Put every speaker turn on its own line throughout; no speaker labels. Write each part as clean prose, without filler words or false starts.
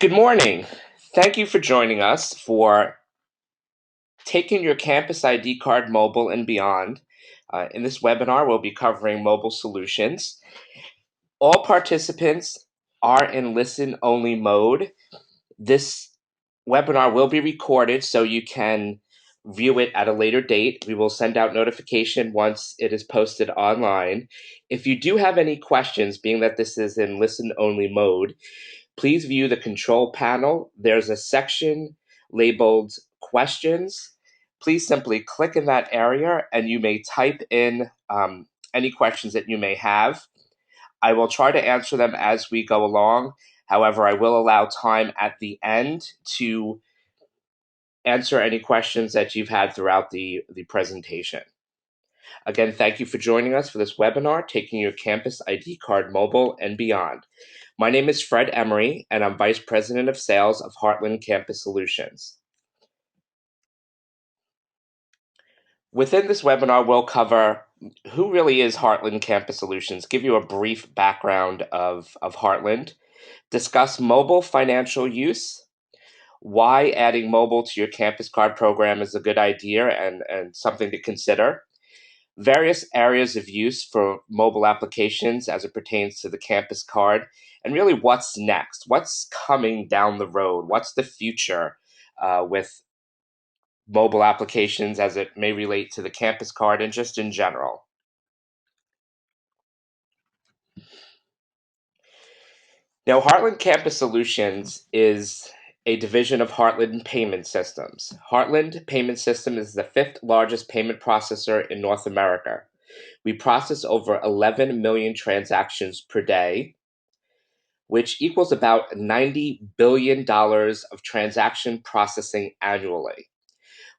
Good morning. Thank you for joining us for taking your Campus ID card mobile and beyond. In this webinar, we'll be covering mobile solutions. All participants are in listen-only mode. This webinar will be recorded so you can view it at a later date. We will send out notification once it is posted online. If you do have any questions, being that this is in listen-only mode, please view the control panel. There's a section labeled questions. Please simply click in that area and you may type in any questions that you may have. I will try to answer them as we go along. However, I will allow time at the end to answer any questions that you've had throughout the presentation. Again, thank you for joining us for this webinar, Taking Your Campus ID Card Mobile and Beyond. My name is Fred Emery, and I'm Vice President of Sales of Heartland Campus Solutions. Within this webinar, we'll cover who really is Heartland Campus Solutions, give you a brief background of Heartland, discuss mobile financial use, why adding mobile to your campus card program is a good idea and something to consider, various areas of use for mobile applications as it pertains to the campus card, and really what's next, what's coming down the road, what's the future with mobile applications as it may relate to the campus card and just in general. Now, Heartland Campus Solutions is a division of Heartland Payment Systems. Heartland Payment System is the fifth largest payment processor in North America. We process over 11 million transactions per day, which equals about $90 billion of transaction processing annually.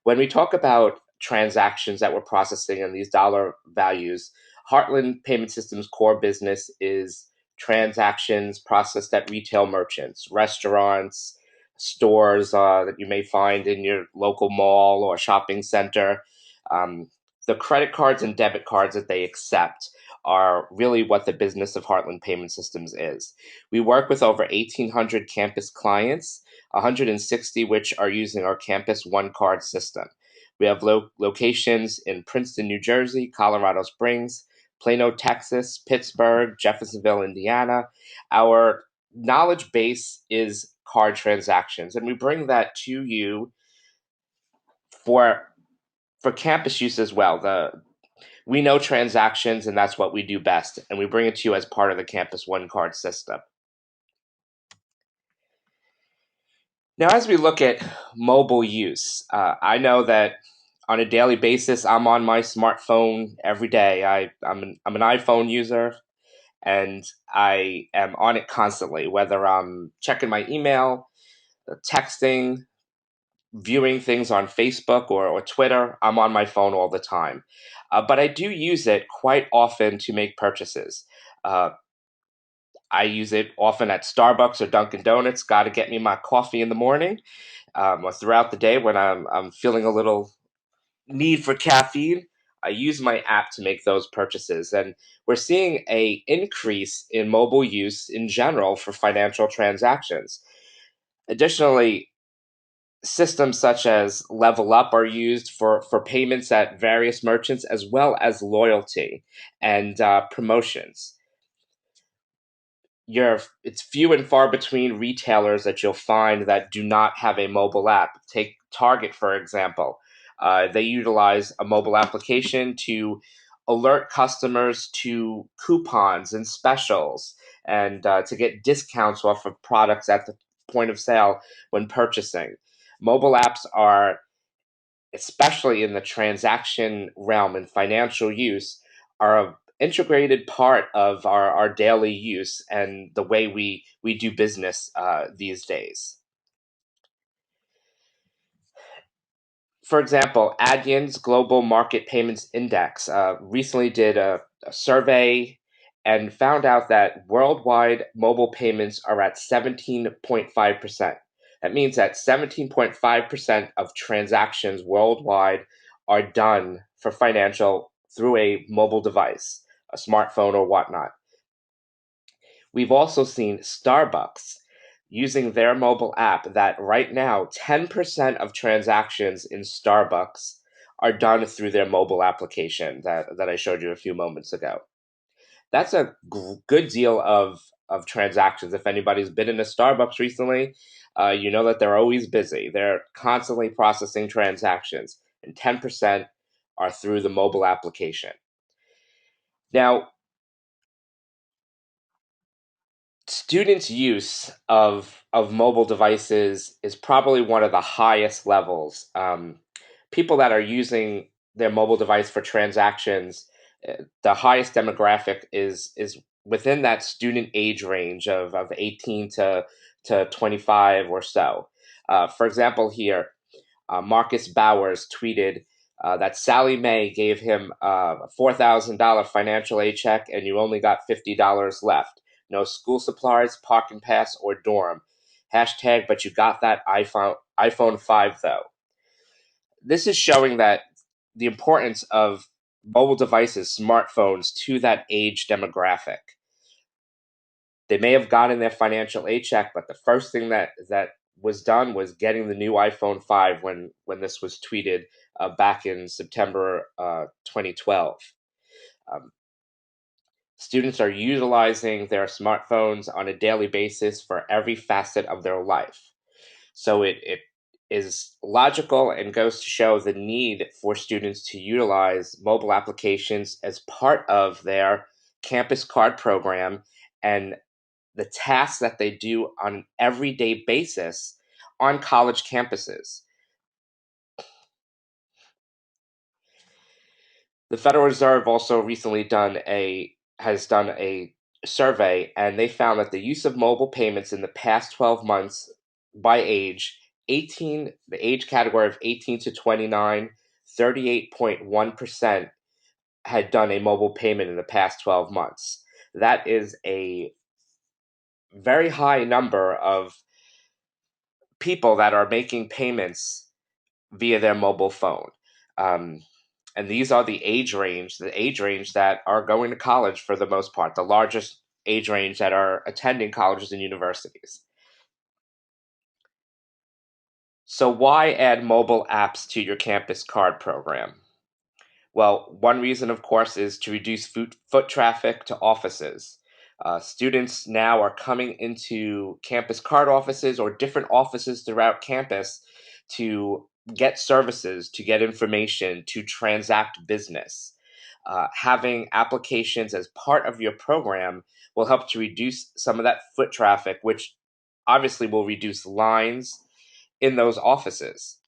When we talk about transactions that we're processing and these dollar values, Heartland Payment Systems' core business is transactions processed at retail merchants, restaurants, stores that you may find in your local mall or shopping center. The credit cards and debit cards that they accept are really what the business of Heartland Payment Systems is. We work with over 1,800 campus clients, 160 which are using our Campus One Card system. We have locations in Princeton, New Jersey, Colorado Springs, Plano, Texas, Pittsburgh, Jeffersonville, Indiana. Our knowledge base is card transactions, and we bring that to you for campus use as well. We know transactions, and that's what we do best, and we bring it to you as part of the Campus One Card system. Now, as we look at mobile use, I know that on a daily basis, I'm on my smartphone every day. I'm an iPhone user, and I am on it constantly, whether I'm checking my email, texting, viewing things on Facebook or Twitter. I'm on my phone all the time. But I do use it quite often to make purchases. Uh, I use it often at Starbucks or Dunkin' Donuts. Got to get me my coffee in the morning. Or throughout the day when I'm feeling a little need for caffeine, I use my app to make those purchases. And we're seeing a increase in mobile use in general for financial transactions. Additionally, systems such as Level Up are used for payments at various merchants as well as loyalty and promotions. It's few and far between retailers that you'll find that do not have a mobile app. Take Target, for example. They utilize a mobile application to alert customers to coupons and specials and to get discounts off of products at the point of sale when purchasing. Mobile apps are, especially in the transaction realm and financial use, are an integrated part of our daily use and the way we do business these days. For example, Adyen's Global Market Payments Index recently did a survey and found out that worldwide mobile payments are at 17.5%. That means that 17.5% of transactions worldwide are done for financial through a mobile device, a smartphone or whatnot. We've also seen Starbucks using their mobile app that right now 10% of transactions in Starbucks are done through their mobile application that I showed you a few moments ago. That's a good deal of transactions. If anybody's been in a Starbucks recently, you know that they're always busy. They're constantly processing transactions, and 10% are through the mobile application. Now, students' use of mobile devices is probably one of the highest levels. People that are using their mobile device for transactions, the highest demographic is within that student age range of 18 to 25 or so. For example, here, Marcus Bowers tweeted that Sally Mae gave him a $4,000 financial aid check and you only got $50 left. No school supplies, parking pass, or dorm. Hashtag, but you got that iPhone 5 though. This is showing that the importance of mobile devices, smartphones to that age demographic. They may have gotten their financial aid check, but the first thing that was done was getting the new iPhone 5 when this was tweeted back in September 2012. Um, Students are utilizing their smartphones on a daily basis for every facet of their life. So it is logical and goes to show the need for students to utilize mobile applications as part of their campus card program and the tasks that they do on an everyday basis on college campuses. The Federal Reserve also recently done a has done a survey, and they found that the use of mobile payments in the past 12 months by age 18, the age category of 18 to 29, 38.1% had done a mobile payment in the past 12 months. That is a very high number of people that are making payments via their mobile phone. Um, and these are the age range that are going to college for the most part, the largest age range that are attending colleges and universities. So, why add mobile apps to your campus card program? Well, one reason, of course, is to reduce foot traffic to offices. Students now are coming into campus card offices or different offices throughout campus to get services, to get information, to transact business. Having applications as part of your program will help to reduce some of that foot traffic, which obviously will reduce lines in those offices.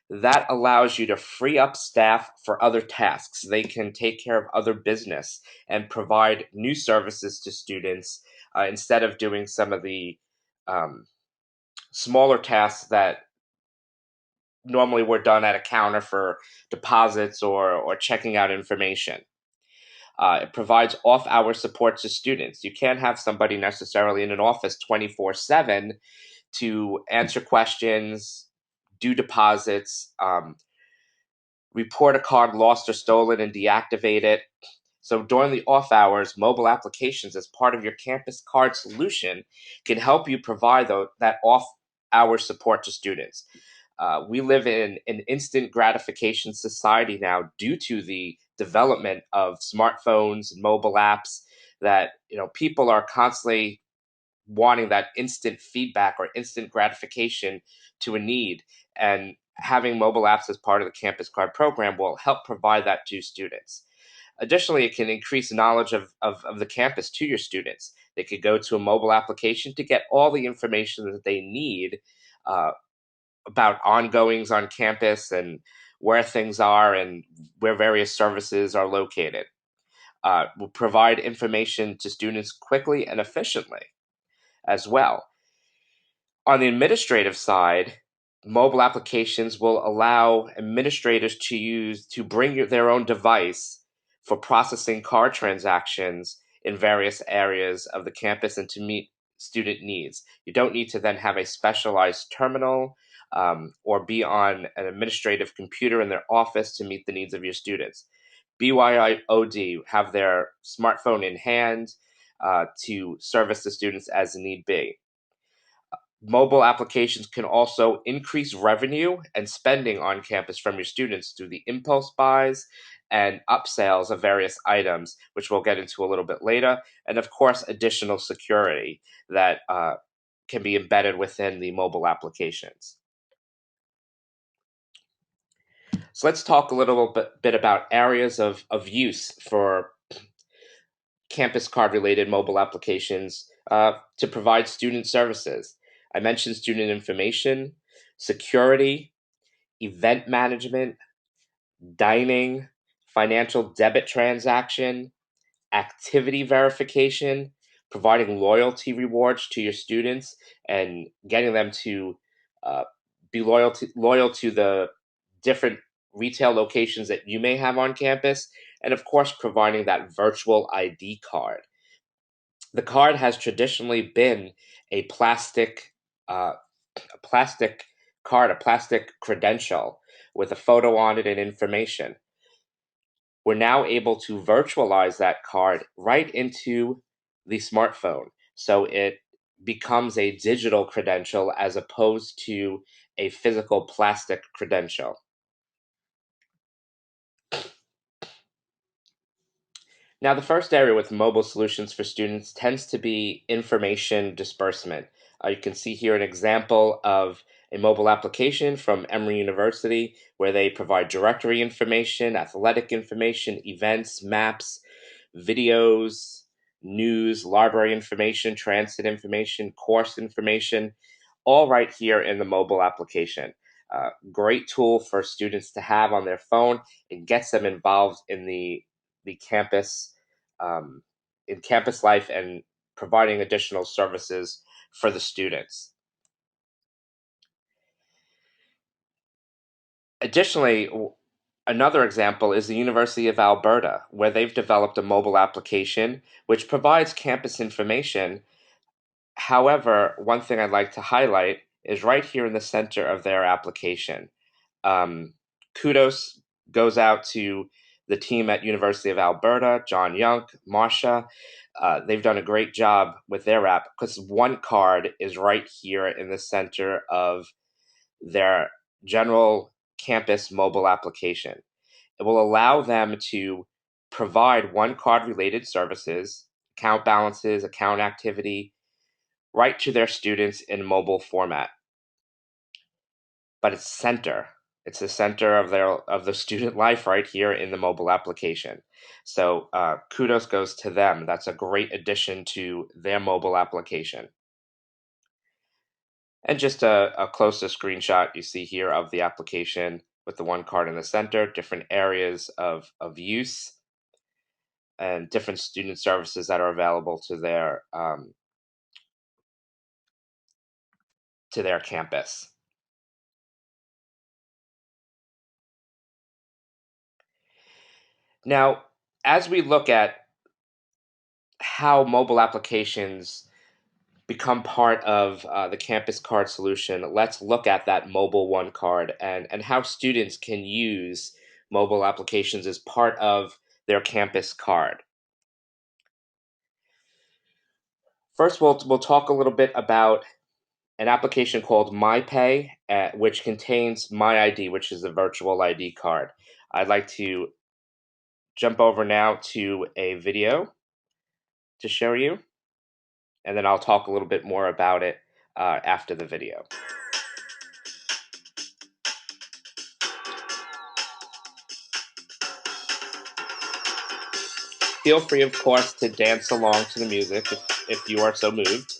That allows you to free up staff for other tasks. They can take care of other business and provide new services to students instead of doing some of the um, smaller tasks that normally were done at a counter for deposits or checking out information. It provides off hour support to students. You can't have somebody necessarily in an office 24/7 to answer questions, do deposits, report a card lost or stolen and deactivate it. So during the off hours, mobile applications as part of your campus card solution can help you provide that off hour support to students. We live in an instant gratification society now due to the development of smartphones and mobile apps that people are constantly wanting that instant feedback or instant gratification to a need. And having mobile apps as part of the campus card program will help provide that to students. Additionally, it can increase knowledge of the campus to your students. They could go to a mobile application to get all the information that they need uh, about ongoings on campus and where things are and where various services are located. Will provide information to students quickly and efficiently as well. On the administrative side, mobile applications will allow administrators to bring their own device for processing card transactions in various areas of the campus and to meet student needs. You don't need to then have a specialized terminal or be on an administrative computer in their office to meet the needs of your students. BYOD have their smartphone in hand to service the students as need be. Mobile applications can also increase revenue and spending on campus from your students through the impulse buys and upsales of various items, which we'll get into a little bit later, and of course, additional security that can be embedded within the mobile applications. So let's talk a little bit about areas of use for campus card related mobile applications to provide student services. I mentioned student information, security, event management, dining, financial debit transaction, activity verification, providing loyalty rewards to your students, and getting them to uh, be loyal to the different retail locations that you may have on campus, and of course, providing that virtual ID card. The card has traditionally been a uh, plastic card, a plastic credential with a photo on it and information. We're now able to virtualize that card right into the smartphone. So it becomes a digital credential as opposed to a physical plastic credential. Now, the first area with mobile solutions for students tends to be information disbursement. You can see here an example of a mobile application from Emory University where they provide directory information, athletic information, events, maps, videos, news, library information, transit information, course information, all right here in the mobile application. Great tool for students to have on their phone. It gets them involved in the campus um, in campus life and providing additional services for the students. Additionally, another example is the University of Alberta, where they've developed a mobile application which provides campus information. However, one thing I'd like to highlight is right here in the center of their application. Um, Kudos goes out to the team at University of Alberta, John Young, Marsha. They've done a great job with their app because one card is right here in the center of their general campus mobile application. It will allow them to provide one card related services, account balances, account activity, right to their students in mobile format. But it's center. It's the center of the student life right here in the mobile application. So kudos goes to them. That's a great addition to their mobile application. And just a closer screenshot you see here of the application with the one card in the center, different areas of use, and different student services that are available to their campus. Now, as we look at how mobile applications become part of the campus card solution, let's look at that mobile one card and how students can use mobile applications as part of their campus card. First, we'll talk a little bit about an application called MyPay, which contains MyID, which is a virtual ID card. I'd like to jump over now to a video to show you, and then I'll talk a little bit more about it after the video. Feel free, of course, to dance along to the music if you are so moved.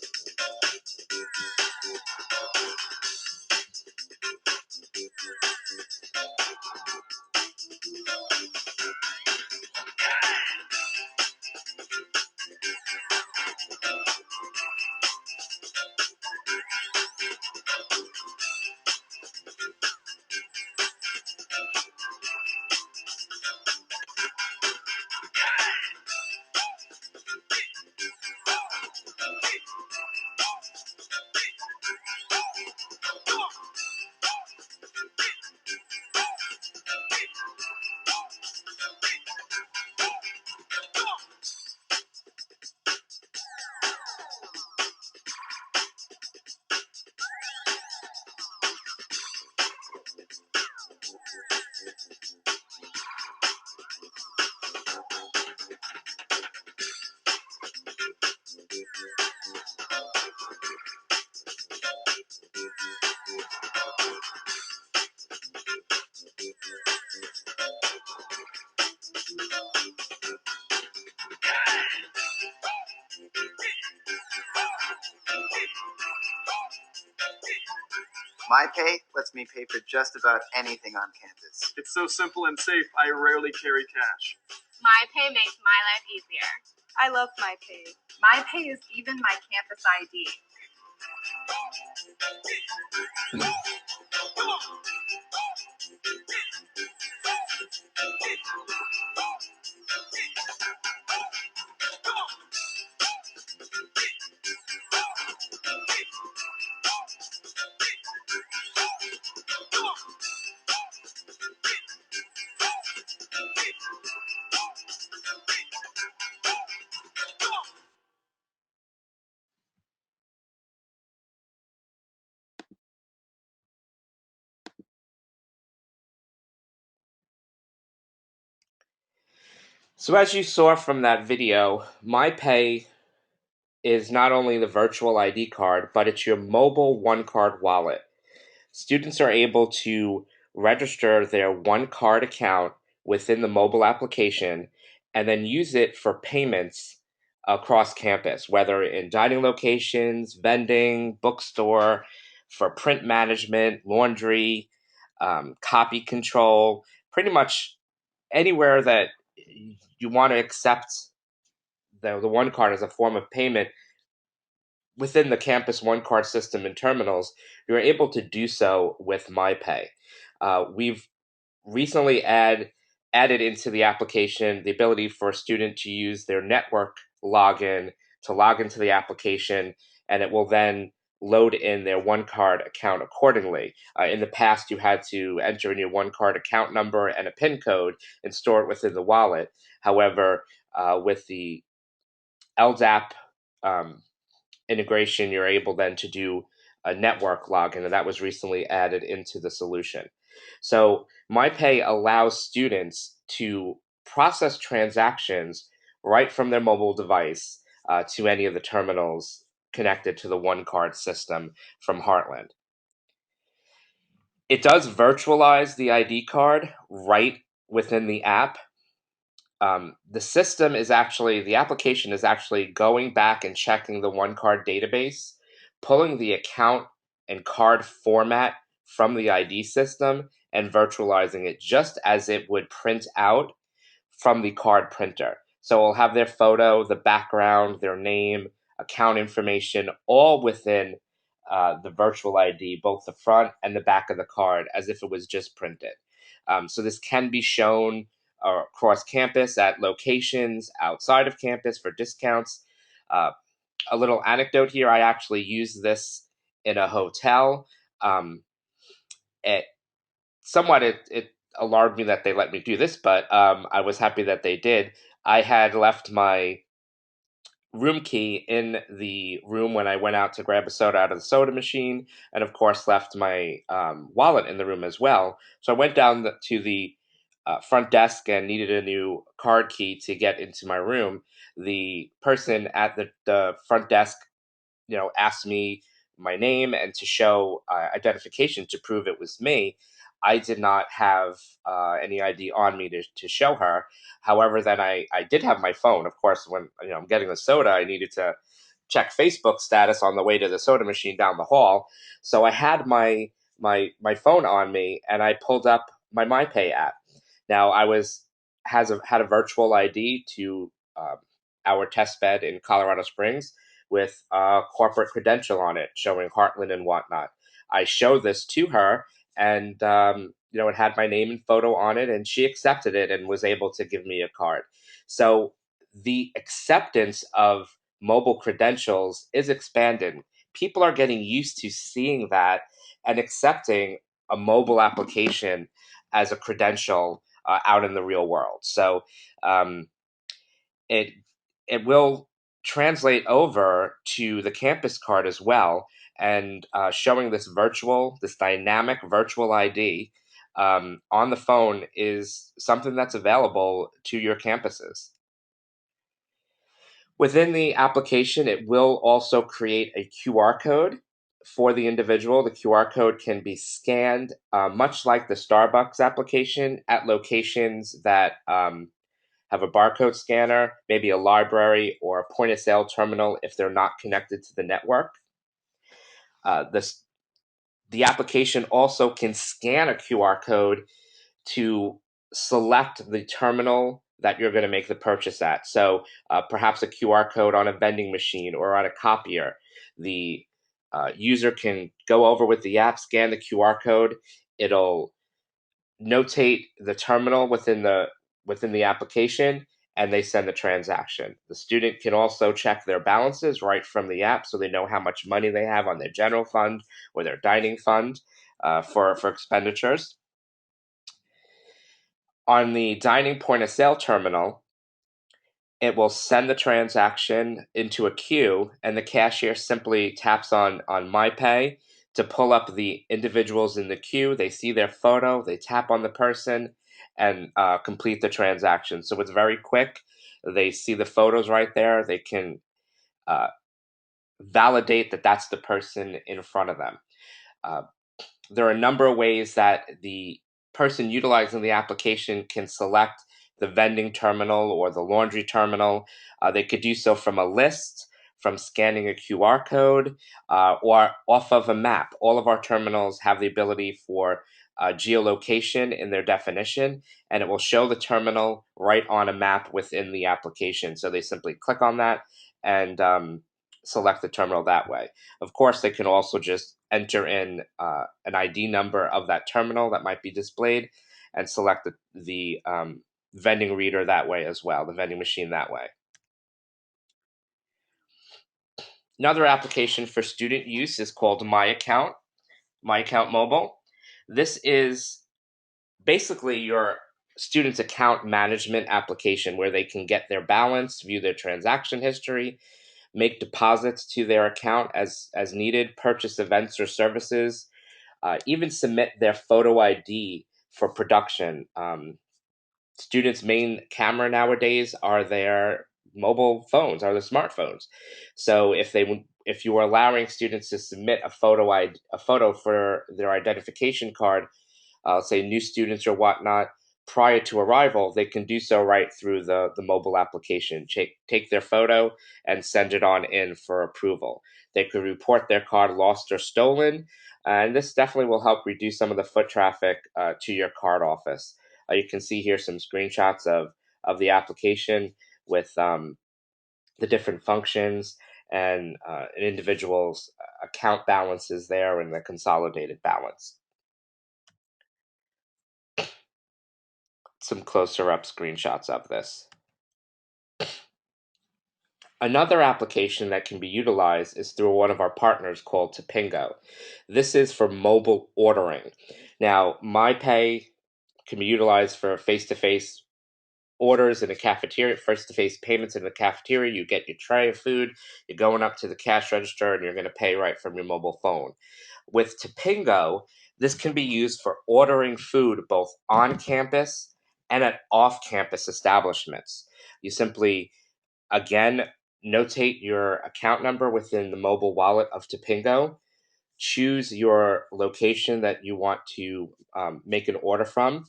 MyPay lets me pay for just about anything on campus.
It's so simple and safe, I rarely carry cash.
MyPay makes my life easier.
I love MyPay.
MyPay is even my campus ID.
So as you saw from that video, MyPay is not only the virtual ID card, but it's your mobile one card wallet. Students are able to register their one card account within the mobile application and then use it for payments across campus, whether in dining locations, vending, bookstore, for print management, laundry, copy control, pretty much anywhere that you want to accept the one card as a form of payment within the campus one card system and terminals, you're able to do so with MyPay. We've recently added into the application the ability for a student to use their network login to log into the application, and it will then load in their one card account accordingly. In the past, you had to enter in your one card account number and a PIN code and store it within the wallet. However, with the LDAP integration, you're able then to do a network login, and that was recently added into the solution. So MyPay allows students to process transactions right from their mobile device to any of the terminals connected to the one card system from Heartland. It does virtualize the ID card right within the app. The application is actually going back and checking the one card database, pulling the account and card format from the ID system and virtualizing it just as it would print out from the card printer. So we'll have their photo, the background, their name, account information, all within the virtual ID, both the front and the back of the card, as if it was just printed. So this can be shown across campus at locations outside of campus for discounts. Uh, a little anecdote here: I actually used this in a hotel. It it alarmed me that they let me do this, but I was happy that they did. I had left my room key in the room when I went out to grab a soda out of the soda machine, and of course left my wallet in the room as well. So I went down to the front desk and needed a new card key to get into my room. The person at the front desk, asked me my name and to show identification to prove it was me. I did not have any ID on me to show her. However, then I did have my phone. Of course, when I'm getting the soda, I needed to check Facebook status on the way to the soda machine down the hall. So I had my phone on me, and I pulled up my MyPay app. Now had a virtual ID to our test bed in Colorado Springs with a corporate credential on it showing Heartland and whatnot. I showed this to her, and it had my name and photo on it, and she accepted it and was able to give me a card. So the acceptance of mobile credentials is expanding. People are getting used to seeing that and accepting a mobile application as a credential out in the real world. So um, it it will translate over to the campus card as well, and showing this dynamic virtual ID on the phone is something that's available to your campuses. Within the application, it will also create a QR code for the individual. The QR code can be scanned, much like the Starbucks application, at locations that have a barcode scanner, maybe a library or a point of sale terminal if they're not connected to the network. Uh, the The application also can scan a QR code to select the terminal that you're going to make the purchase at. So perhaps a QR code on a vending machine or on a copier. The user can go over with the app, scan the QR code. It'll notate the terminal within the application, and they send the transaction. The student can also check their balances right from the app, so they know how much money they have on their general fund or their dining fund for expenditures. On the dining point of sale terminal, it will send the transaction into a queue, and the cashier simply taps on MyPay to pull up the individuals in the queue. They see their photo, they tap on the person, and complete the transaction. So it's very quick. They see the photos right there. They can uh, validate that that's the person in front of them. Uh, there are a number of ways that the person utilizing the application can select the vending terminal or the laundry terminal. They could do so from a list, from scanning a QR code, or off of a map. All of our terminals have the ability for geolocation in their definition, and it will show the terminal right on a map within the application. So they simply click on that and select the terminal that way. Of course, they can also just enter in an ID number of that terminal that might be displayed and select the vending reader that way as well, the vending machine that way. Another application for student use is called My Account Mobile. This is basically your student's account management application where they can get their balance, view their transaction history, make deposits to their account as needed, purchase events or services, even submit their photo ID for production. Students' main camera nowadays are their mobile phones, are their smartphones. So if you are allowing students to submit a photo for their identification card, say new students or whatnot, prior to arrival, they can do so right through the mobile application. Take their photo and send it on in for approval. They could report their card lost or stolen, and this definitely will help reduce some of the foot traffic to your card office. You can see here some screenshots of the application with the different functions and an individual's account balances there and the consolidated balance. Some closer up screenshots of this. Another application that can be utilized is through one of our partners called Tapingo. This is for mobile ordering. Now, MyPay can be utilized for face-to-face orders in a cafeteria, face-to-face payments in the cafeteria. You get your tray of food, you're going up to the cash register, and you're going to pay right from your mobile phone. With Tapingo, this can be used for ordering food both on campus and at off-campus establishments. You simply, again, notate your account number within the mobile wallet of Tapingo, choose your location that you want to make an order from,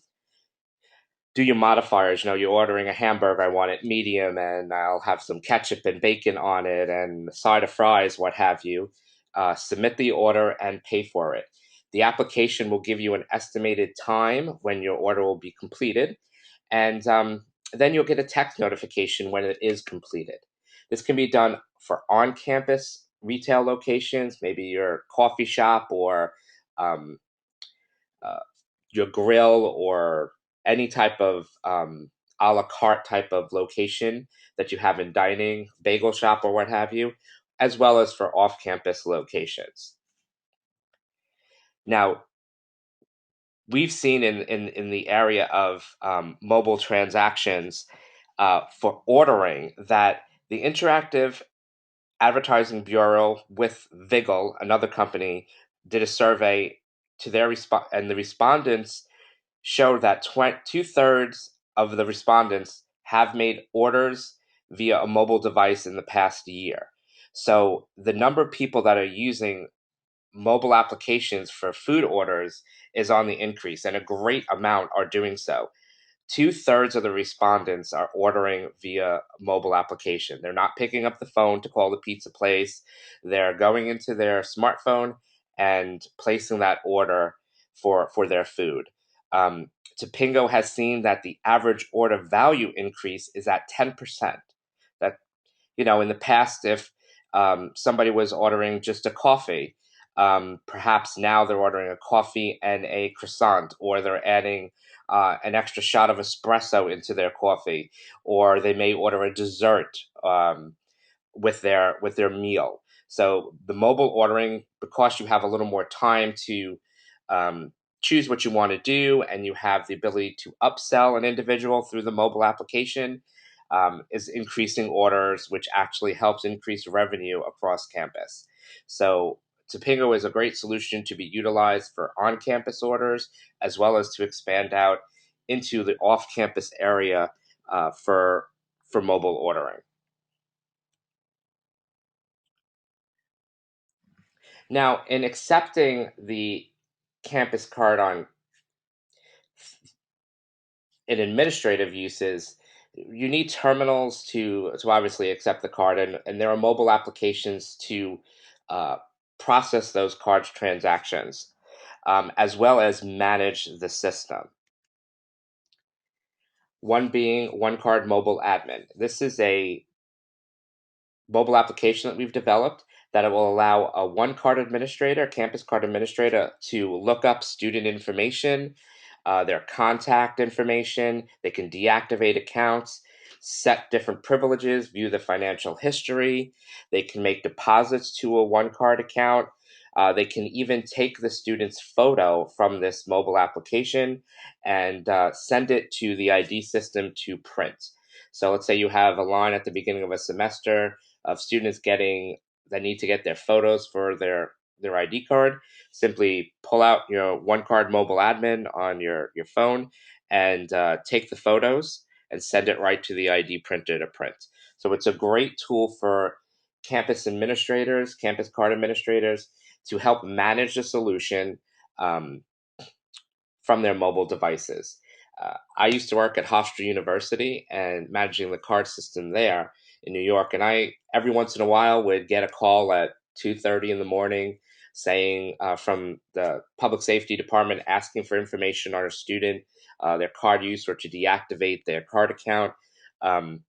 do your modifiers. You're ordering a hamburger, I want it medium, and I'll have some ketchup and bacon on it, and a side of fries, what have you. Submit the order and pay for it. The application will give you an estimated time when your order will be completed, and then you'll get a text notification when it is completed. This can be done for on-campus retail locations, maybe your coffee shop or um, uh, your grill or any type of a la carte type of location that you have in dining, bagel shop or what have you, as well as for off-campus locations. Now, we've seen in the area of mobile transactions for ordering that the Interactive Advertising Bureau with Vigil, another company, did a survey to their and the respondents showed that 2/3 of the respondents have made orders via a mobile device in the past year. So the number of people that are using mobile applications for food orders is on the increase, and a great amount are doing so. 2/3 of the respondents are ordering via mobile application. They're not picking up the phone to call the pizza place. They're going into their smartphone and placing that order for their food. Um, Topingo has seen that the average order value increase is at 10%. That, in the past, if somebody was ordering just a coffee, perhaps now they're ordering a coffee and a croissant, or they're adding an extra shot of espresso into their coffee, or they may order a dessert with their meal. So the mobile ordering, because you have a little more time to um, choose what you want to do, and you have the ability to upsell an individual through the mobile application, is increasing orders, which actually helps increase revenue across campus. So Topingo is a great solution to be utilized for on-campus orders, as well as to expand out into the off-campus area for mobile ordering. Now, in accepting the campus card in administrative uses, you need terminals to obviously accept the card, and there are mobile applications to uh, process those card transactions, as well as manage the system. One being One Card Mobile Admin. This is a mobile application that we've developed that it will allow a one card administrator, campus card administrator, to look up student information, their contact information. They can deactivate accounts, set different privileges, view the financial history. They can make deposits to a one card account. They can even take the student's photo from this mobile application and send it to the ID system to print. So let's say you have a line at the beginning of a semester of students that need to get their photos for their ID card. Simply pull out your One Card Mobile Admin on your phone and take the photos and send it right to the ID printer to print. So it's a great tool for campus administrators, campus card administrators, to help manage the solution um, from their mobile devices. I used to work at Hofstra University and managing the card system there in New York, and I every once in a while would get a call at 2:30 in the morning saying from the public safety department asking for information on a student, their card use, or to deactivate their card account. Um,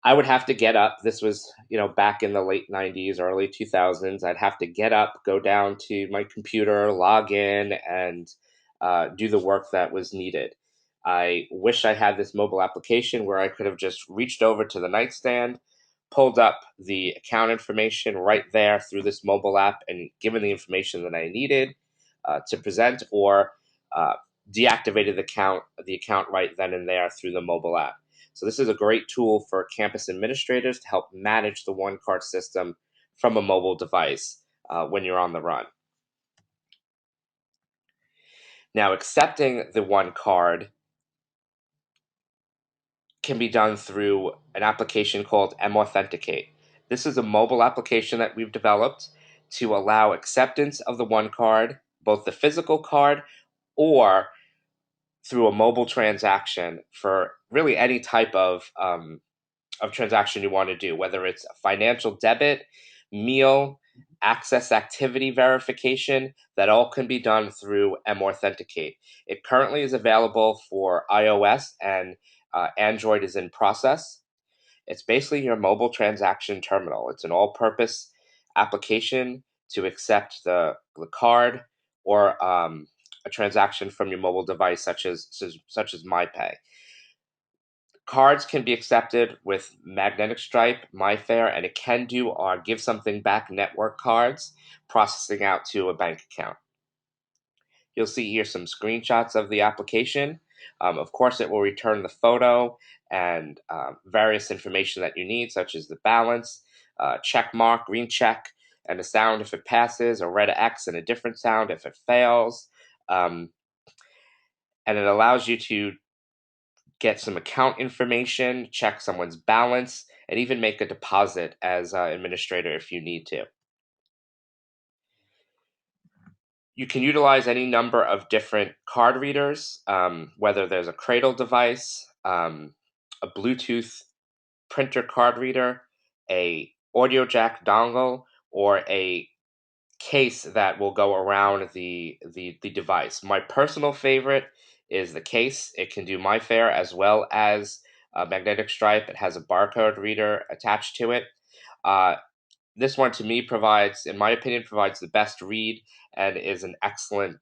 I would have to get up. This was, back in the late 90s, early 2000s. I'd have to get up, go down to my computer, log in, and do the work that was needed. I wish I had this mobile application where I could have just reached over to the nightstand, pulled up the account information right there through this mobile app, and given the information that I needed to present, or uh, deactivated the account right then and there through the mobile app. So this is a great tool for campus administrators to help manage the one card system from a mobile device when you're on the run. Now, accepting the one card can be done through an application called M-Authenticate. This is a mobile application that we've developed to allow acceptance of the one card, both the physical card or through a mobile transaction, for really any type of transaction you want to do, whether it's a financial debit, meal, access activity verification. That all can be done through M-Authenticate. It currently is available for iOS, and Android is in process. It's basically your mobile transaction terminal. It's an all-purpose application to accept the card or a transaction from your mobile device, such as MyPay. Cards can be accepted with Magnetic Stripe, MyFair, and it can do our Give Something Back network cards, processing out to a bank account. You'll see here some screenshots of the application. Of course, it will return the photo and various information that you need, such as the balance, check mark, green check, and a sound if it passes, a red X and a different sound if it fails. Um, and it allows you to get some account information, check someone's balance, and even make a deposit as an administrator if you need to. You can utilize any number of different card readers, whether there's a Cradle device, a Bluetooth printer card reader, a audio jack dongle, or a case that will go around the device. My personal favorite is the case. It can do MyFair as well as magnetic stripe. It has a barcode reader attached to it. Uh, this one, to me, provides, in my opinion, provides the best read and is an excellent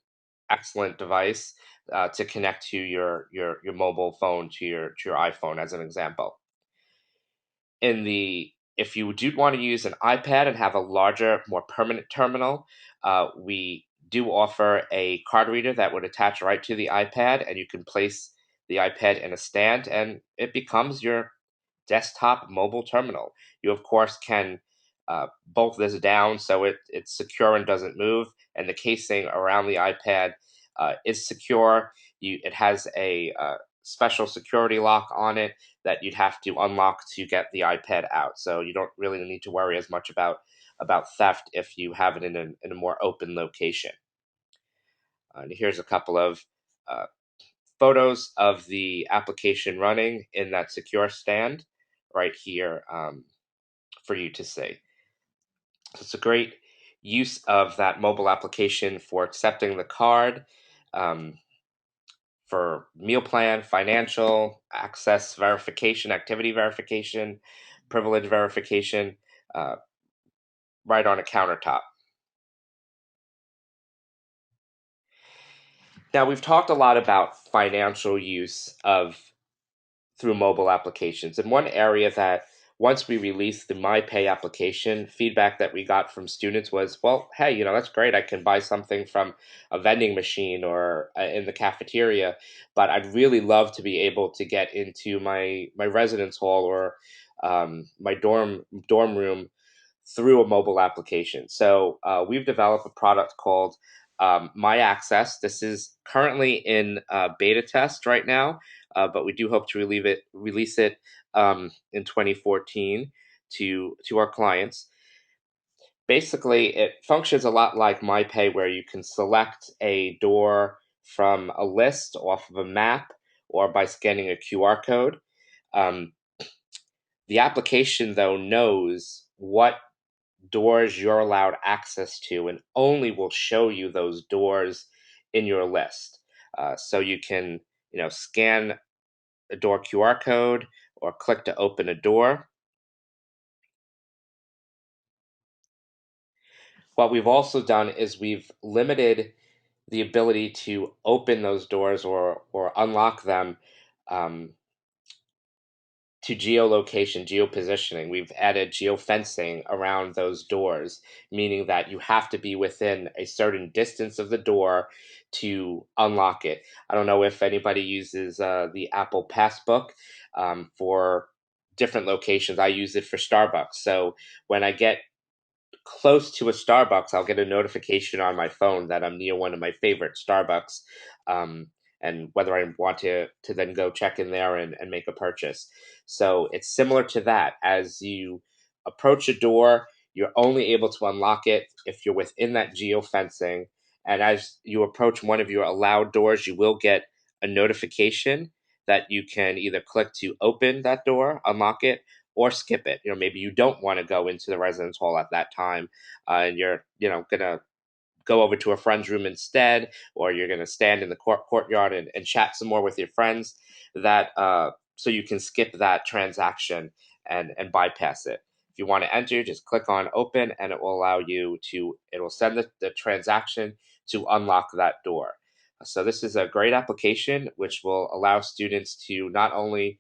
device to connect to your mobile phone, to your iPhone, as an example. If you do want to use an iPad and have a larger, more permanent terminal, we do offer a card reader that would attach right to the iPad, and you can place the iPad in a stand, and it becomes your desktop mobile terminal. You, of course, can bolt this down so it's secure and doesn't move, and the casing around the iPad is secure. It has a special security lock on it that you'd have to unlock to get the iPad out. So you don't really need to worry as much about theft if you have it in a more open location. And here's a couple of uh, photos of the application running in that secure stand right here for you to see. So it's a great use of that mobile application for accepting the card, um, for meal plan, financial, access verification, activity verification, privilege verification, uh, right on a countertop. Now, we've talked a lot about financial use of through mobile applications. And one area that once we released the MyPay application, feedback that we got from students was, well, hey, that's great. I can buy something from a vending machine or in the cafeteria, but I'd really love to be able to get into my residence hall or my dorm room through a mobile application. So we've developed a product called My Access. This is currently in beta test right now, but we do hope to release it in 2014 to our clients. Basically, it functions a lot like MyPay, where you can select a door from a list off of a map or by scanning a QR code. Um, the application, though, knows what doors you're allowed access to and only will show you those doors in your list. So you can, scan a door QR code or click to open a door. What we've also done is we've limited the ability to open those doors or unlock them um, to geolocation, geopositioning. We've added geofencing around those doors, meaning that you have to be within a certain distance of the door to unlock it. I don't know if anybody uses the Apple Passbook for different locations. I use it for Starbucks. So when I get close to a Starbucks, I'll get a notification on my phone that I'm near one of my favorite Starbucks, um, and whether I want to then go check in there and make a purchase. So it's similar to that. As you approach a door, you're only able to unlock it if you're within that geofencing. And as you approach one of your allowed doors, you will get a notification that you can either click to open that door, unlock it, or skip it. Maybe you don't want to go into the residence hall at that time, and you're, gonna go over to a friend's room instead, or you're gonna stand in the courtyard and chat some more with your friends. That so you can skip that transaction and bypass it. If you want to enter, just click on open, and it will allow you to. It will send the transaction to unlock that door. So this is a great application which will allow students to not only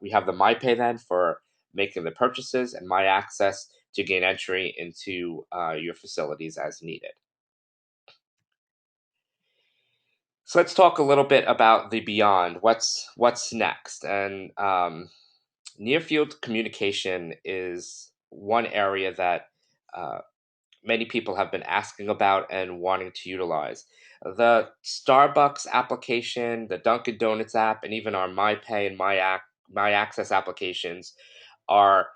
we have the MyPay then for making the purchases and My Access to gain entry into your facilities as needed. So let's talk a little bit about the beyond. What's next? And near field communication is one area that uh, many people have been asking about and wanting to utilize. The Starbucks application, the Dunkin' Donuts app, and even our MyPay and My Access applications are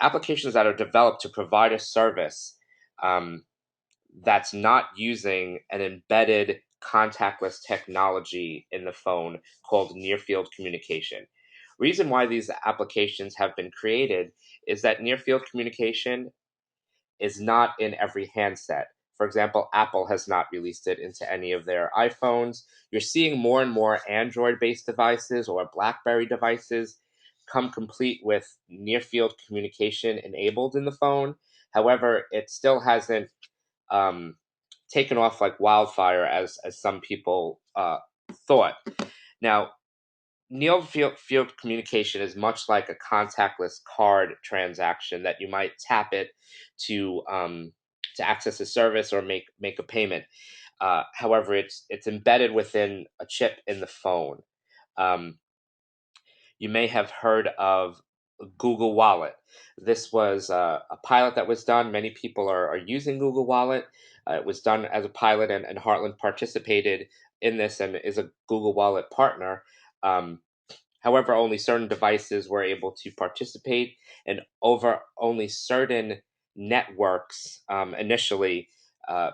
applications that are developed to provide a service um, that's not using an embedded contactless technology in the phone called near field communication. Reason why these applications have been created is that near field communication is not in every handset. For example, Apple has not released it into any of their iPhones. You're seeing more and more Android-based devices or BlackBerry devices come complete with near-field communication enabled in the phone. However, it still hasn't um, taken off like wildfire as some people thought. Now, near field communication is much like a contactless card transaction that you might tap it to access a service or make a payment. However, it's embedded within a chip in the phone. Um, you may have heard of Google Wallet. This was a pilot that was done. Many people are using Google Wallet. It was done as a pilot, and Heartland participated in this and is a Google Wallet partner. However, only certain devices were able to participate, and over only certain networks initially, uh,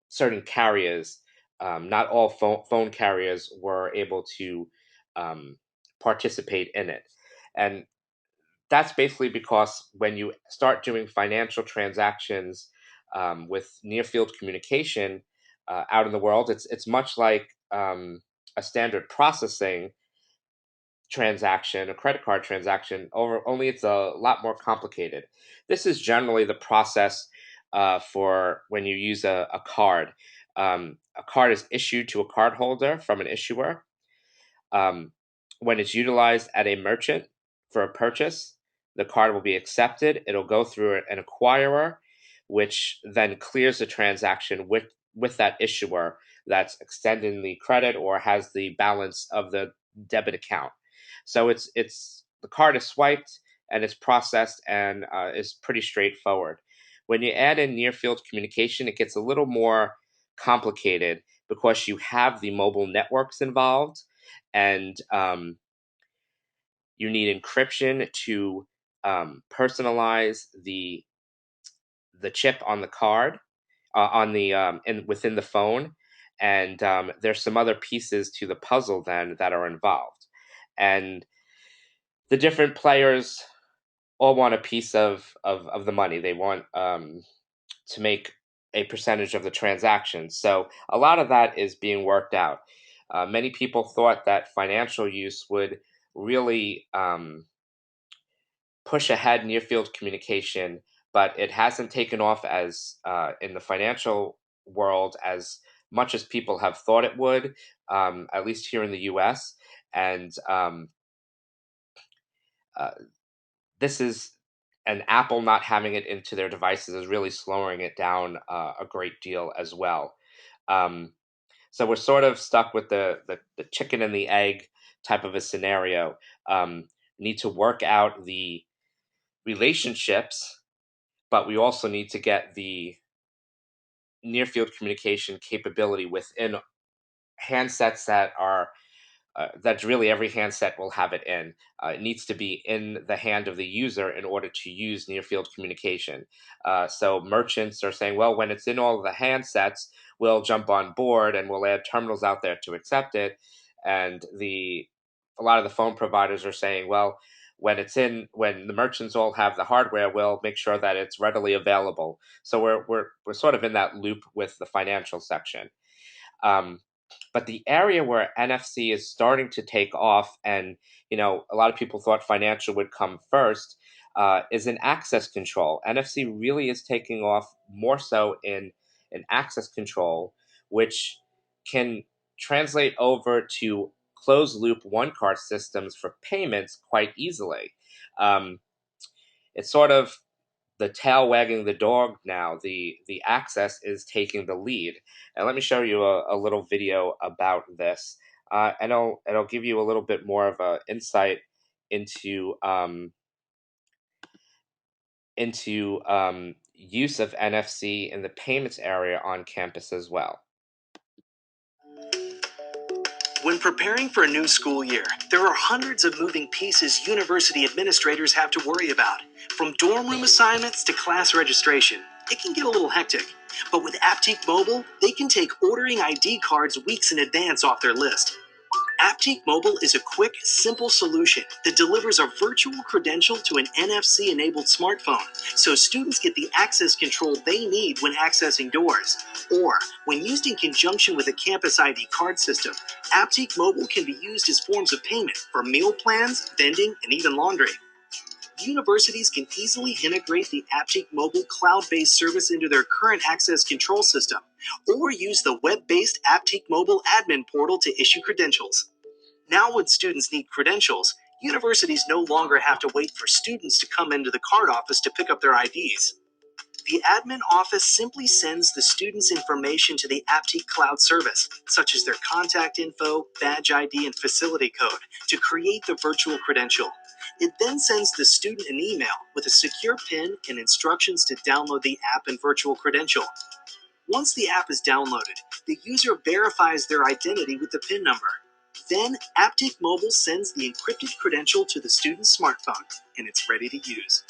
certain carriers, not all phone carriers were able to um, participate in it. And that's basically because when you start doing financial transactions with near field communication out in the world, it's much like a standard processing transaction, a credit card transaction, over only it's a lot more complicated. This is generally the process for when you use a card. A card is issued to a cardholder from an issuer. Um, when it's utilized at a merchant for a purchase, the card will be accepted. It'll go through an acquirer, which then clears the transaction with that issuer that's extending the credit or has the balance of the debit account. So it's the card is swiped and it's processed and is pretty straightforward. When you add in near field communication, it gets a little more complicated because you have the mobile networks involved, and you need encryption to personalize the chip on the card on the within the phone, and there's some other pieces to the puzzle then that are involved, and the different players all want a piece of the money. They want to make a percentage of the transaction. So a lot of that is being worked out. Many people thought that financial use would really push ahead near field communication, but it hasn't taken off as in the financial world as much as people have thought it would, at least here in the US. And uh, this is and Apple not having it into their devices is really slowing it down a great deal as well. Um, so we're sort of stuck with the chicken and the egg type of a scenario. We need to work out the relationships, but we also need to get the near field communication capability within handsets that are that's really every handset will have it in. It needs to be in the hand of the user in order to use near field communication. So merchants are saying, well, when it's in all of the handsets, we'll jump on board and we'll add terminals out there to accept it. And a lot of the phone providers are saying, well, when the merchants all have the hardware, we'll make sure that it's readily available. So we're sort of in that loop with the financial section. Um, but the area where NFC is starting to take off, and a lot of people thought financial would come first, is in access control. NFC really is taking off more so in access control, which can translate over to closed loop one card systems for payments quite easily. Um, it's sort of the tail wagging the dog now. The access is taking the lead, and let me show you a little video about this, and it'll give you a little bit more of a insight into use of NFC in the payments area on campus as well.
When preparing for a new school year, there are hundreds of moving pieces university administrators have to worry about. From dorm room assignments to class registration, it can get a little hectic. But with Aptique Mobile, they can take ordering ID cards weeks in advance off their list. Aptique Mobile is a quick, simple solution that delivers a virtual credential to an NFC-enabled smartphone, so students get the access control they need when accessing doors. Or, when used in conjunction with a campus ID card system, Aptique Mobile can be used as forms of payment for meal plans, vending, and even laundry. Universities can easily integrate the Aptique Mobile cloud-based service into their current access control system, or use the web-based Aptique Mobile admin portal to issue credentials. Now when students need credentials, universities no longer have to wait for students to come into the card office to pick up their IDs. The admin office simply sends the student's information to the Aptique Cloud service, such as their contact info, badge ID, and facility code, to create the virtual credential. It then sends the student an email with a secure PIN and instructions to download the app and virtual credential. Once the app is downloaded, the user verifies their identity with the PIN number. Then, Aptique Mobile sends the encrypted credential to the student's smartphone, and it's ready to use.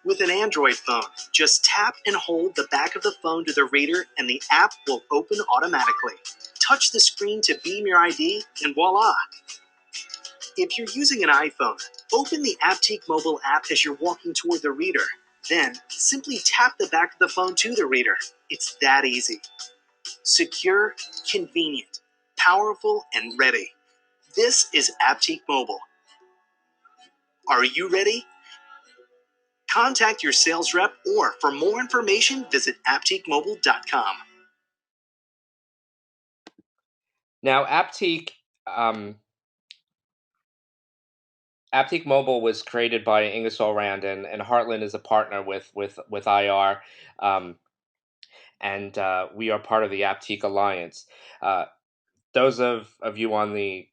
With an Android phone, just tap and hold the back of the phone to the reader and the app will open automatically. Touch the screen to beam your ID, and voila! If you're using an iPhone, open the Aptique Mobile app as you're walking toward the reader. Then, simply tap the back of the phone to the reader. It's that easy. Secure, convenient, powerful, and ready. This is Aptique Mobile. Are you ready? Contact your sales rep, or for more information, visit aptiquemobile.com.
Now, Aptique Mobile was created by Ingersoll Rand, and Heartland is a partner with IR, and we are part of the Aptique Alliance. Those of you on the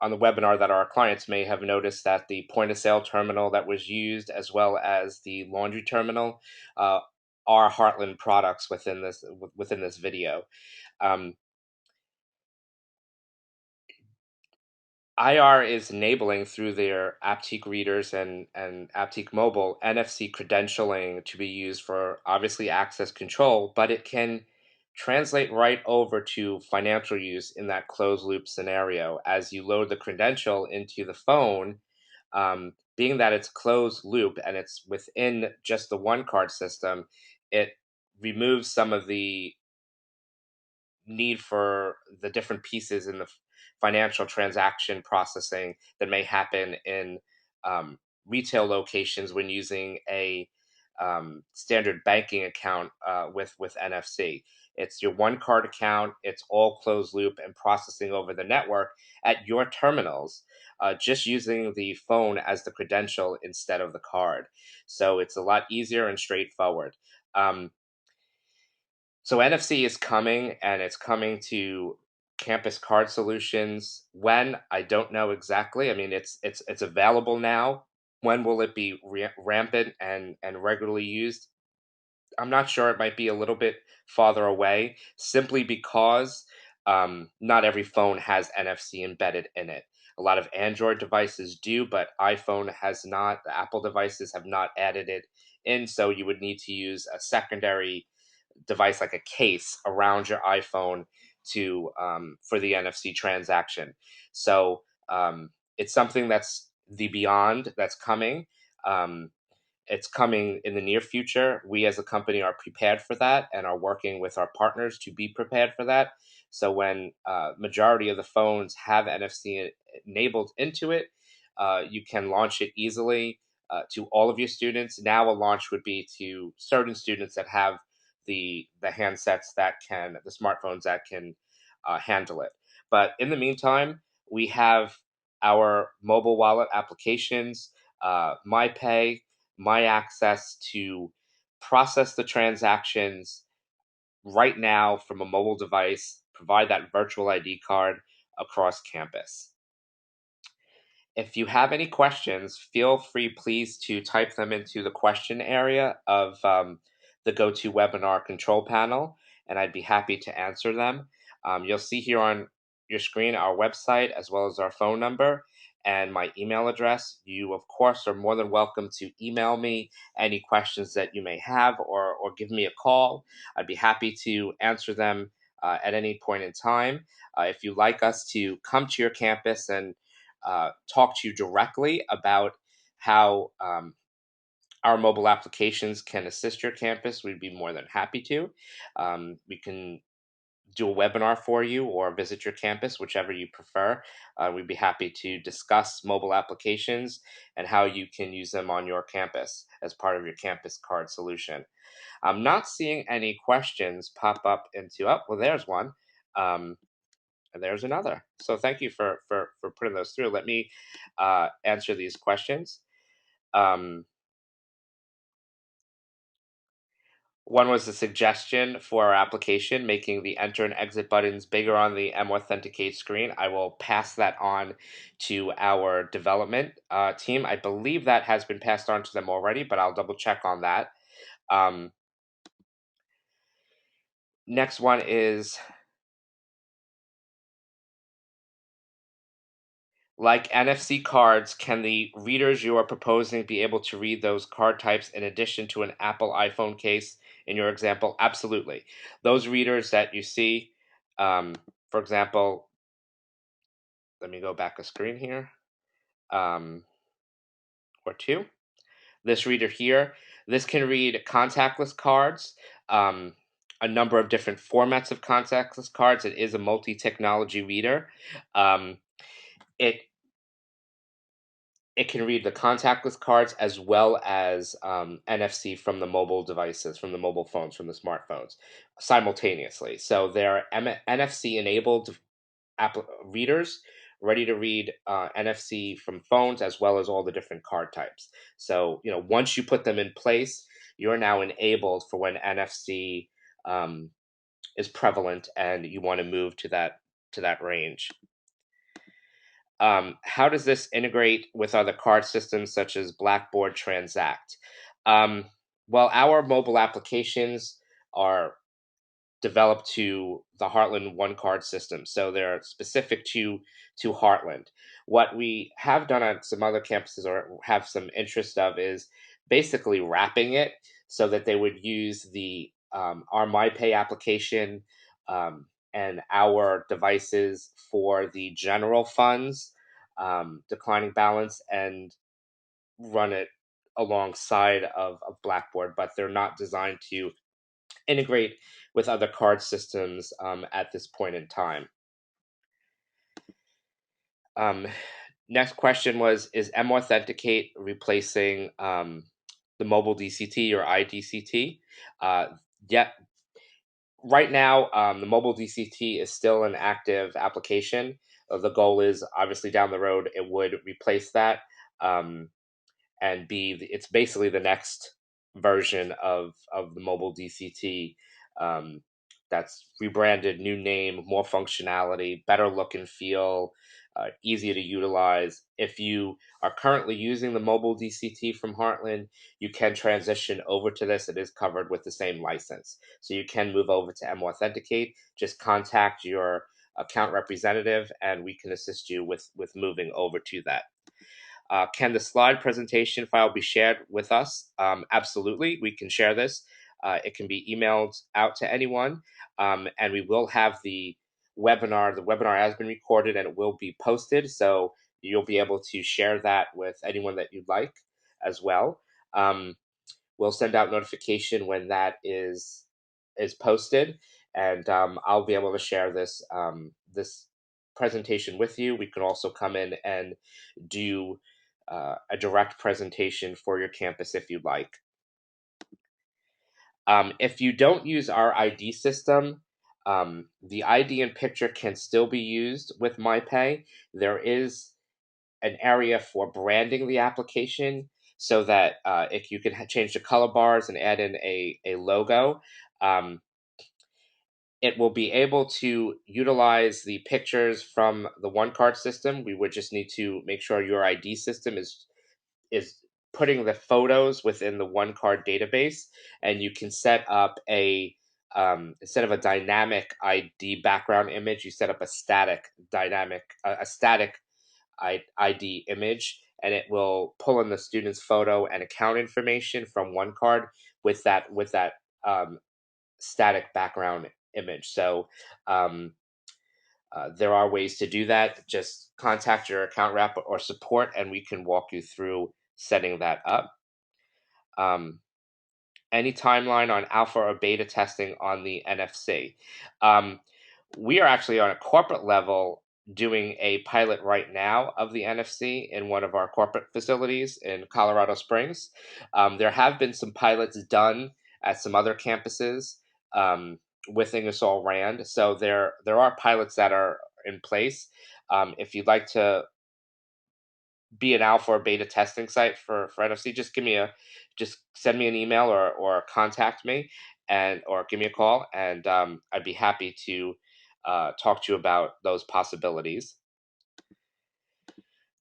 webinar that are our clients may have noticed that the point of sale terminal that was used, as well as the laundry terminal, are Heartland products within this video. IR is enabling through their Aptique readers and Aptique Mobile NFC credentialing to be used for obviously access control, but it can translate right over to financial use in that closed loop scenario. As you load the credential into the phone, being that it's closed loop and it's within just the one card system, it removes some of the need for the different pieces in the financial transaction processing that may happen in retail locations when using a standard banking account with NFC. It's your one card account. It's all closed loop and processing over the network at your terminals, just using the phone as the credential instead of the card. So it's a lot easier and straightforward. So NFC is coming, and it's coming to campus card solutions. When, I don't know exactly. I mean, it's available now. When will it be rampant and regularly used? I'm not sure. It might be a little bit farther away, simply because not every phone has NFC embedded in it. A lot of Android devices do, but iPhone has not. The Apple devices have not added it in, so you would need to use a secondary device like a case around your iPhone to for the NFC transaction. So it's something that's the beyond that's coming. Um, it's coming in the near future. We as a company are prepared for that and are working with our partners to be prepared for that. So when majority of the phones have NFC enabled into it, you can launch it easily to all of your students. Now a launch would be to certain students that have the handsets that can, the smartphones that can handle it. But in the meantime, we have our mobile wallet applications, MyPay, My Access, to process the transactions right now from a mobile device, provide that virtual ID card across campus. If you have any questions, feel free, please, to type them into the question area of the GoToWebinar control panel, and I'd be happy to answer them. You'll see here on your screen our website as well as our phone number and my email address. You, of course, are more than welcome to email me any questions that you may have, or give me a call. I'd be happy to answer them at any point in time. If you'd like us to come to your campus and talk to you directly about how our mobile applications can assist your campus, we'd be more than happy to. We can do a webinar for you or visit your campus, whichever you prefer. We'd be happy to discuss mobile applications and how you can use them on your campus as part of your campus card solution. I'm not seeing any questions pop up into, oh, well, there's one. And there's another. So thank you for putting those through. Let me answer these questions. One was a suggestion for our application, making the enter and exit buttons bigger on the mAuthenticate screen. I will pass that on to our development team. I believe that has been passed on to them already, but I'll double check on that. Next one is, like NFC cards, can the readers you are proposing be able to read those card types in addition to an Apple iPhone case in your example? Absolutely. Those readers that you see, for example, let me go back a screen here, or two. This reader here, this can read contactless cards, a number of different formats of contactless cards. It is a multi-technology reader. It can read the contactless cards as well as NFC from the mobile devices, from the mobile phones, from the smartphones simultaneously. So they're NFC enabled readers ready to read NFC from phones as well as all the different card types. So, once you put them in place, you're now enabled for when NFC is prevalent and you want to move to that range. How does this integrate with other card systems such as Blackboard Transact? Well, our mobile applications are developed to the Heartland One Card system, so they're specific to Heartland. What we have done on some other campuses or have some interest of is basically wrapping it so that they would use the our MyPay application and our devices for the general funds declining balance and run it alongside of Blackboard, but they're not designed to integrate with other card systems at this point in time. Next question was, is mAuthenticate replacing the mobile DCT or iDCT? Yeah, right now, the mobile DCT is still an active application. The goal is obviously down the road it would replace that and it's basically the next version of the mobile DCT that's rebranded, new name, more functionality, better look and feel, easier to utilize. If you are currently using the mobile DCT from Heartland, you can transition over to this. It is covered with the same license. So you can move over to mAuthenticate. Just contact your account representative and we can assist you with moving over to that. Can the slide presentation file be shared with us? Absolutely, we can share this. It can be emailed out to anyone, and we will have the webinar. The webinar has been recorded and it will be posted, so you'll be able to share that with anyone that you'd like as well. We'll send out notification when that is posted, and I'll be able to share this this presentation with you. We can also come in and do a direct presentation for your campus if you'd like. If you don't use our ID system, the ID and picture can still be used with MyPay. There is an area for branding the application so that if you can change the color bars and add in a logo, it will be able to utilize the pictures from the one card system. We would just need to make sure your ID system is putting the photos within the one card database, and you can set up instead of a dynamic ID background image, you set up a static ID image, and it will pull in the student's photo and account information from one card with that static background image. So there are ways to do that. Just contact your account rep or support, and we can walk you through setting that up. Any timeline on alpha or beta testing on the NFC? We are actually on a corporate level doing a pilot right now of the NFC in one of our corporate facilities in Colorado Springs. There have been some pilots done at some other campuses with Ingersoll Rand, so there are pilots that are in place. If you'd like to be an alpha or beta testing site for NFC, just send me an email or contact me or give me a call, and I'd be happy to talk to you about those possibilities.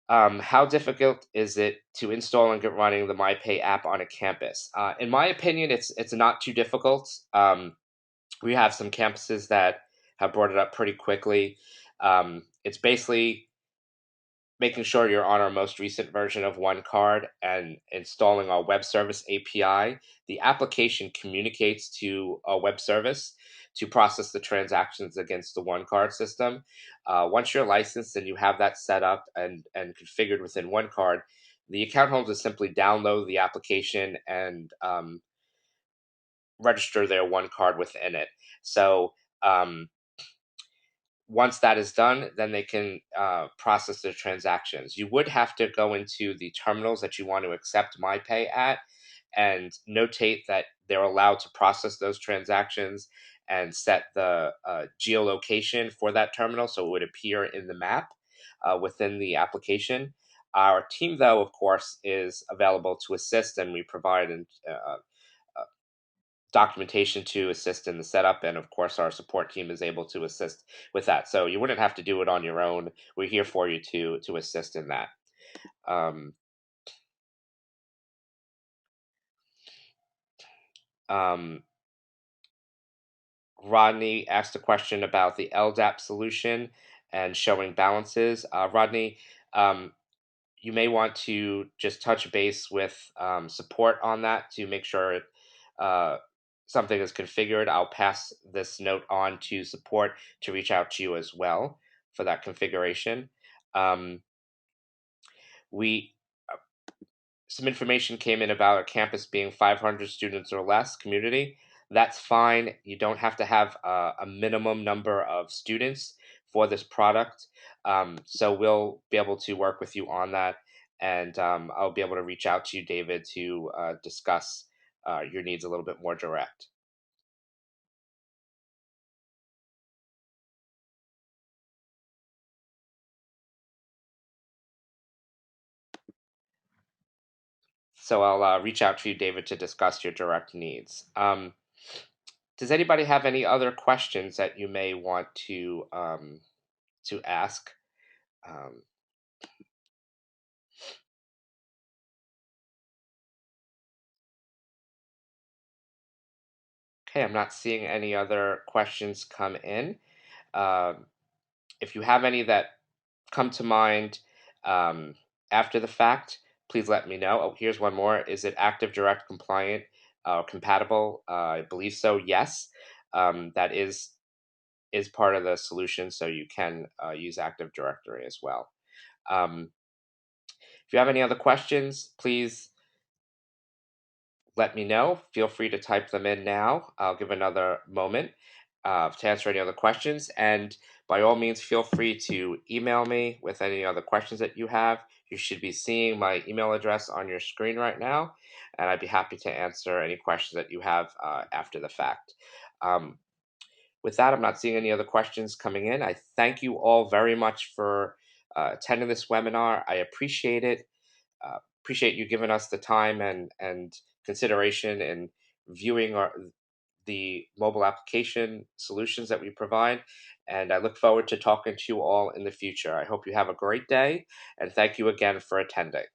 How difficult is it to install and get running the MyPay app on a campus? In my opinion, it's not too difficult. We have some campuses that have brought it up pretty quickly. It's basically making sure you're on our most recent version of OneCard and installing our web service API. The application communicates to a web service to process the transactions against the OneCard system. Once you're licensed and you have that set up and configured within OneCard, the account holders simply download the application and register their OneCard within it. So once that is done, then they can process their transactions. You would have to go into the terminals that you want to accept MyPay at and notate that they're allowed to process those transactions and set the geolocation for that terminal so it would appear in the map within the application. Our team, though, of course, is available to assist, and we provide documentation to assist in the setup, and of course our support team is able to assist with that, so you wouldn't have to do it on your own. We're here for you to assist in that. um, um, Rodney asked a question about the LDAP solution and showing balances. Rodney, you may want to just touch base with support on that to make sure something is configured. I'll pass this note on to support to reach out to you as well for that configuration. We Some information came in about a campus being 500 students or less community. That's fine. You don't have to have a minimum number of students for this product. So we'll be able to work with you on that. And I'll be able to reach out to you, David, to discuss your needs a little bit more direct. So I'll reach out to you, David, to discuss your direct needs. Does anybody have any other questions that you may want to ask? Okay, I'm not seeing any other questions come in. If you have any that come to mind after the fact, please let me know. Oh, here's one more. Is it Active Direct compliant compatible? I believe so, yes. That is part of the solution, so you can use Active Directory as well. If you have any other questions, please let me know. Feel free to type them in now. I'll give another moment to answer any other questions. And by all means, feel free to email me with any other questions that you have. You should be seeing my email address on your screen right now, and I'd be happy to answer any questions that you have after the fact. With that, I'm not seeing any other questions coming in. I thank you all very much for attending this webinar. I appreciate it. Appreciate you giving us the time and consideration in viewing the mobile application solutions that we provide. And I look forward to talking to you all in the future. I hope you have a great day, and thank you again for attending.